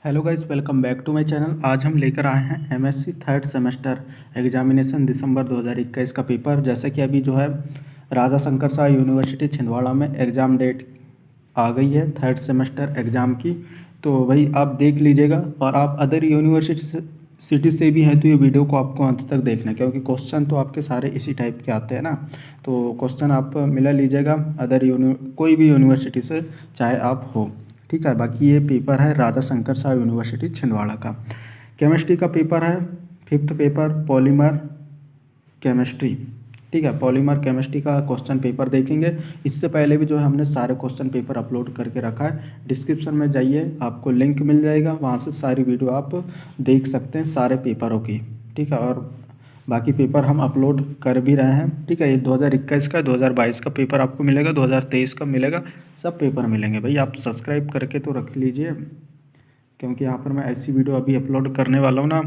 Hello guys, welcome back to my channel. आज हम लेकर आए हैं MSc third semester examination December 2021 का पेपर। जैसे कि अभी जो है राजा शंकर शाह यूनिवर्सिटी छिंदवाड़ा में एग्ज़ाम डेट आ गई है थर्ड सेमेस्टर एग्ज़ाम की। तो भाई आप देख लीजिएगा, और आप अदर यूनिवर्सिटी से भी हैं तो ये वीडियो को आपको अंत तक देखना है, क्योंकि क्वेश्चन तो आपके सारे इसी टाइप के आते हैं ना। तो क्वेश्चन आप मिला लीजिएगा कोई भी यूनिवर्सिटी से, चाहे आप हो। ठीक है, बाकी ये पेपर है राजा शंकर शाह यूनिवर्सिटी छिंदवाड़ा का। केमिस्ट्री का पेपर है, फिफ्थ पेपर पॉलीमर केमिस्ट्री। ठीक है, पॉलीमर केमिस्ट्री का क्वेश्चन पेपर देखेंगे। इससे पहले भी जो है हमने सारे क्वेश्चन पेपर अपलोड करके रखा है। डिस्क्रिप्शन में जाइए, आपको लिंक मिल जाएगा, वहाँ से सारी वीडियो आप देख सकते हैं सारे पेपरों की। ठीक है, और बाकी पेपर हम अपलोड कर भी रहे हैं। ठीक है, ये 2021 का 2022 का पेपर आपको मिलेगा, 2023 का मिलेगा, सब पेपर मिलेंगे। भाई आप सब्सक्राइब करके तो रख लीजिए, क्योंकि यहाँ पर मैं ऐसी वीडियो अभी अपलोड करने वाला हूँ ना।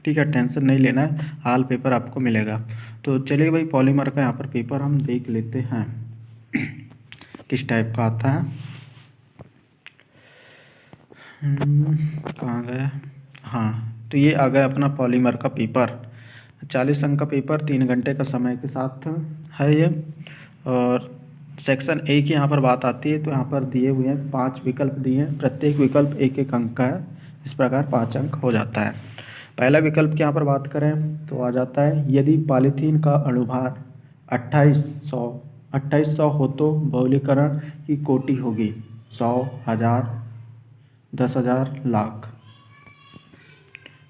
ठीक है, टेंशन नहीं लेना है, हाल पेपर आपको मिलेगा। तो चलिए भाई, पॉलीमर का यहाँ पर पेपर हम देख लेते हैं किस टाइप का आता है। कहाँ गया? हाँ, तो ये आ गया अपना पॉलीमर का पेपर। 40 अंक का पेपर, 3 घंटे का समय के साथ है ये। और सेक्शन ए की यहाँ पर बात आती है, तो यहाँ पर दिए हुए हैं 5 विकल्प दिए हैं, प्रत्येक विकल्प 1-1 अंक का है। इस प्रकार 5 अंक हो जाता है। पहला विकल्प की यहाँ पर बात करें तो आ जाता है, यदि पॉलीथीन का अणुभार 2800 हो तो बहुलीकरण की कोटि होगी 100, 1000, 10,000, लाख।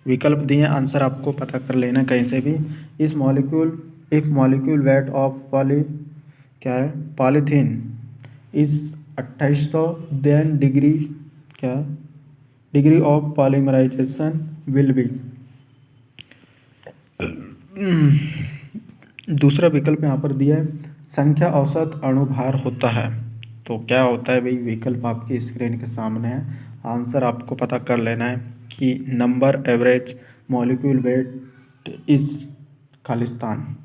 विकल्प दिए, आंसर आपको पता कर लेना कहीं से भी। इस मॉलिक्यूल वेट ऑफ क्या है, पॉलीथीन इस 2800, देन डिग्री क्या है, degree of polymerization will be. दूसरा विकल्प यहाँ पर दिया है, संख्या औसत अणुभार होता है। तो क्या होता है भाई, विकल्प आपकी स्क्रीन के सामने है, आंसर आपको पता कर लेना है कि number average molecule weight is Khalistan.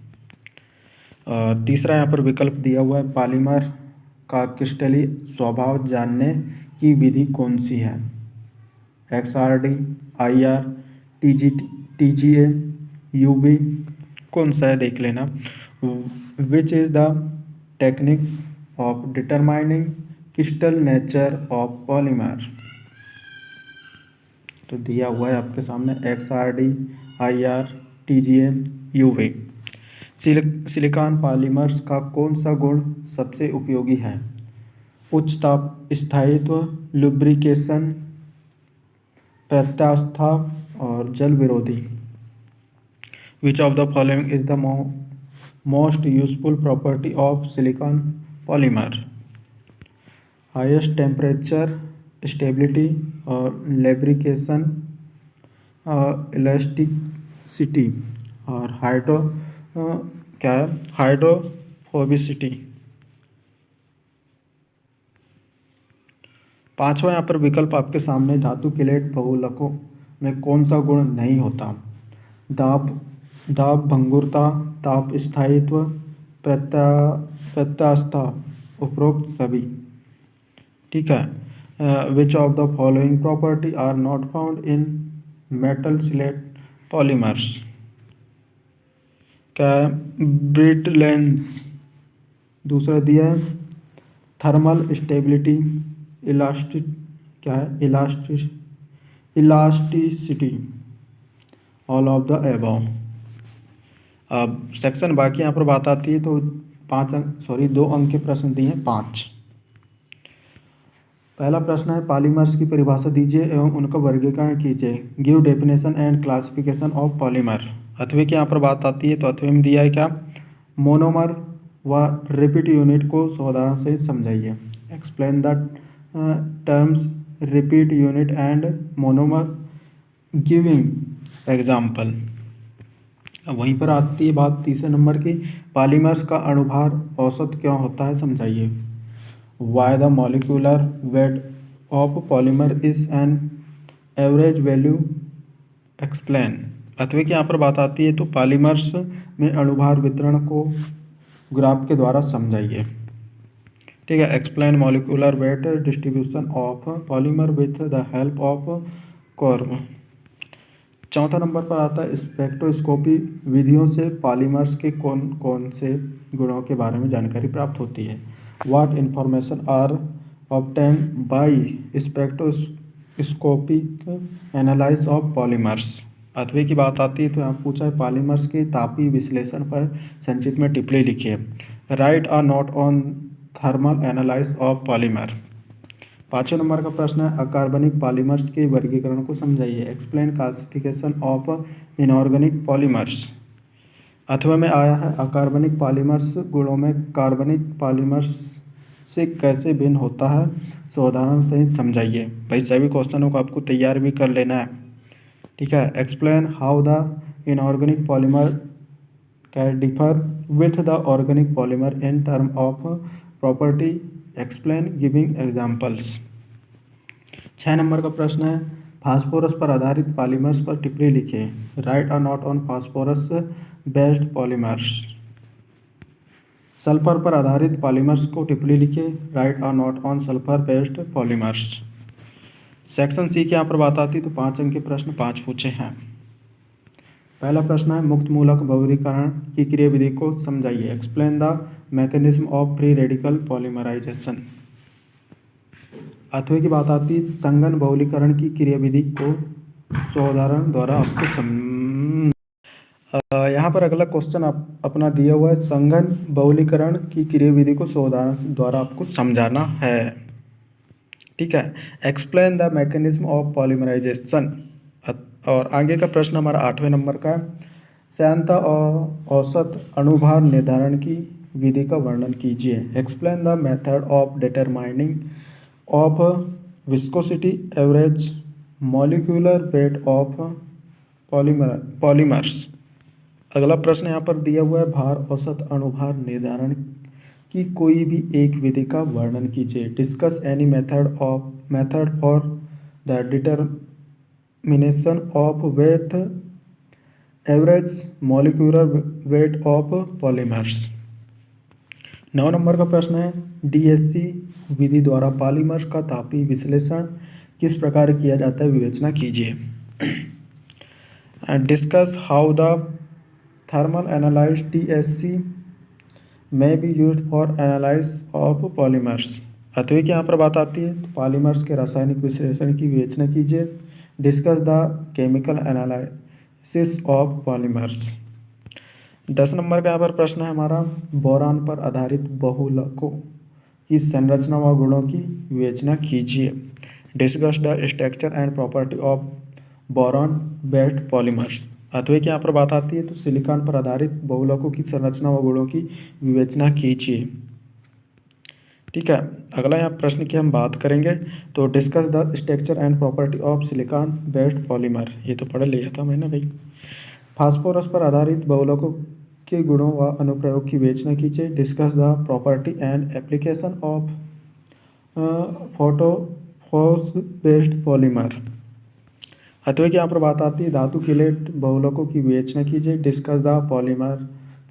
तीसरा यहाँ पर विकल्प दिया हुआ है, पॉलीमर का क्रिस्टलीय स्वभाव जानने की विधि कौन सी है, XRD, IR, TGA, UV, कौन सा है देख लेना। Which is the technique of determining crystal nature of polymer. तो दिया हुआ है आपके सामने XRD, IR, TGA, UV। Silicon polymers का कौन सा गुण सबसे उपयोगी है, उच्च ताप स्थायित्व, लुब्रिकेशन, प्रत्यास्था और जल विरोधी। विच of the following is the most useful property of silicon polymer, highest temperature, stability और लैब्रिकेशन, इलास्टिसिटी और हाइड्रोफोबिसिटी। पांचवा यहाँ पर विकल्प आपके सामने, धातु केलेट बहुलकों में कौन सा गुण नहीं होता, दाब भंगुरता, ताप स्थायित्व, प्रत्यास्था, उपरोक्त सभी। ठीक है, which of the following property are not found in metal सिलेट पॉलीमर्स, क्या है, ब्रिटलेंस। दूसरा दिया है, थर्मल स्टेबिलिटी, इलास्टिक क्या है, elasticity, all of the above. अब सेक्शन बाकी यहाँ पर बात आती है, तो 2 अंक के प्रश्न दिए हैं 5। पहला प्रश्न है, पॉलीमर्स की परिभाषा दीजिए एवं उनका वर्गीकरण कीजिए। Give definition and classification of polymer. अथवे की यहाँ पर बात आती है, तो अथवे में दिया है क्या, मोनोमर व रिपीट यूनिट को सावधान से समझाइए। Explain the terms repeat unit and monomer giving example. अब वहीं पर आती है बात तीसरे नंबर की, पॉलीमर्स का अणुभार औसत क्यों होता है, समझाइए। Why the molecular weight of polymer is an average value, explain. अथवे की यहाँ पर बात आती है, तो पॉलीमर्स में अणुभार वितरण को ग्राफ के द्वारा समझाइए। ठीक है, explain molecular weight distribution of polymer with the help of curve. चौथा नंबर पर आता है स्पेक्ट्रोस्कोपी विधियों से पॉलीमर्स के कौन कौन से गुणों के बारे में जानकारी प्राप्त होती है। What information are obtain by spectroscopic analyse of polymers. 8वीं की बात आती है तो यहाँ पूछा है पॉलीमर्स के तापीय विश्लेषण पर संक्षिप्त में टिप्पणी लिखिए। Write a note on thermal analyse of polymer. 5वें नंबर का प्रश्न है अकार्बनिक पॉलीमर्स के वर्गीकरण को समझाइए। Explain classification of inorganic polymers. 8वें में आया है अकार्बनिक पॉलीमर्स गुणों में कार्बनिक पॉलीमर्स से कैसे भिन्न होता है, उदाहरण सहित समझाइए। भाई सभी क्वेश्चनों को आपको तैयार भी कर लेना है, ठीक है। Explain how the inorganic polymer can differ with the organic polymer in term of property. Explain giving examples. 6 number का प्रश्न है फास्फोरस पर आधारित पॉलीमर्स पर टिप्पणी लिखिए। Write a note on phosphorus based polymers. Sulphur पर आधारित पॉलीमर्स को टिप्पणी लिखिए। Write a note on sulphur based polymers. Section C की यहाँ पर बात आती है तो 5 अंक के प्रश्न 5 पूछे हैं। पहला प्रश्न है मुक्त मूलक बहुलकीकरण की क्रियाविधि को समझाइए। Explain the mechanism of free radical polymerisation. 8वें की बात आती है संघन बहुलीकरण की क्रियाविधि को उदाहरण द्वारा आपको यहाँ पर अगला क्वेश्चन अपना दिया हुआ है संघन बहुलीकरण की क्रियाविधि को उदाहरण द्वारा आपको समझाना है, ठीक है। Explain the mechanism of polymerization. और आगे का प्रश्न हमारा 8वें नंबर का साधारणता और औसत अणुभार निर्धारण की विधि का वर्णन कीजिए। Explain the method of determining of viscosity average molecular weight of polymers. अगला प्रश्न यहाँ पर दिया हुआ है भार औसत अणुभार निर्धारण की कोई भी एक विधि का वर्णन कीजिए। Discuss any method for the determination of weight average molecular weight of polymers. 9 number का प्रश्न है डीएससी विधि द्वारा पॉलीमर्स का तापीय विश्लेषण किस प्रकार किया जाता है, विवेचना कीजिए। Discuss how the thermal analyse DSC may be used for analysis of polymers। 8वीं की यहाँ पर बात आती है तो पॉलीमर्स के रासायनिक विश्लेषण की विवेचना कीजिए। Discuss the chemical analysis of polymers. 10 number का यहाँ पर प्रश्न है हमारा बोरान पर आधारित बहुलकों की संरचना व गुणों की विवेचना कीजिए। Discuss the structure and property of boron based polymers. 8वीं की यहाँ पर बात आती है तो सिलिकॉन पर आधारित बहुलकों की संरचना व गुणों की विवेचना कीजिए, ठीक है। अगला यहाँ प्रश्न की हम बात करेंगे तो discuss the structure and property of silicon based polymer. ये तो पढ़ लिया था मैंने भाई। फास्फोरस पर आधारित बहुलकों के गुणों व अनुप्रयोग की विवेचना कीजिए। Discuss the property and application of photophos based polymer. 8वीं की यहाँ पर बात आती है धातु किलेट बहुलकों की विवेचना कीजिए। Discuss the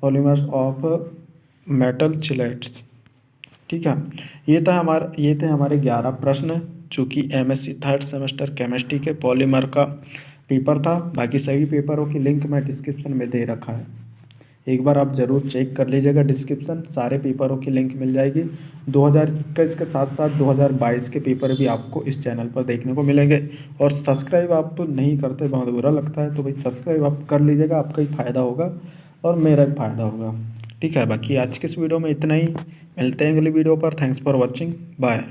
polymers of metal chelates, ठीक है। ये थे हमारे 11 प्रश्न जो कि एमएससी थर्ड सेमेस्टर केमिस्ट्री के पॉलीमर का पेपर था। बाकी सभी पेपरों की लिंक मैं डिस्क्रिप्शन में दे रखा है, एक बार आप ज़रूर चेक कर लीजिएगा डिस्क्रिप्शन, सारे पेपरों की लिंक मिल जाएगी। 2021 के साथ साथ 2022 के पेपर भी आपको इस चैनल पर देखने को मिलेंगे। और सब्सक्राइब आप तो नहीं करते, बहुत बुरा लगता है, तो भाई सब्सक्राइब आप कर लीजिएगा, आपका ही फ़ायदा होगा और मेरा भी फ़ायदा होगा, ठीक है। बाकी आज के इस वीडियो में इतना ही, मिलते हैं अगली वीडियो पर। Thanks for watching, bye.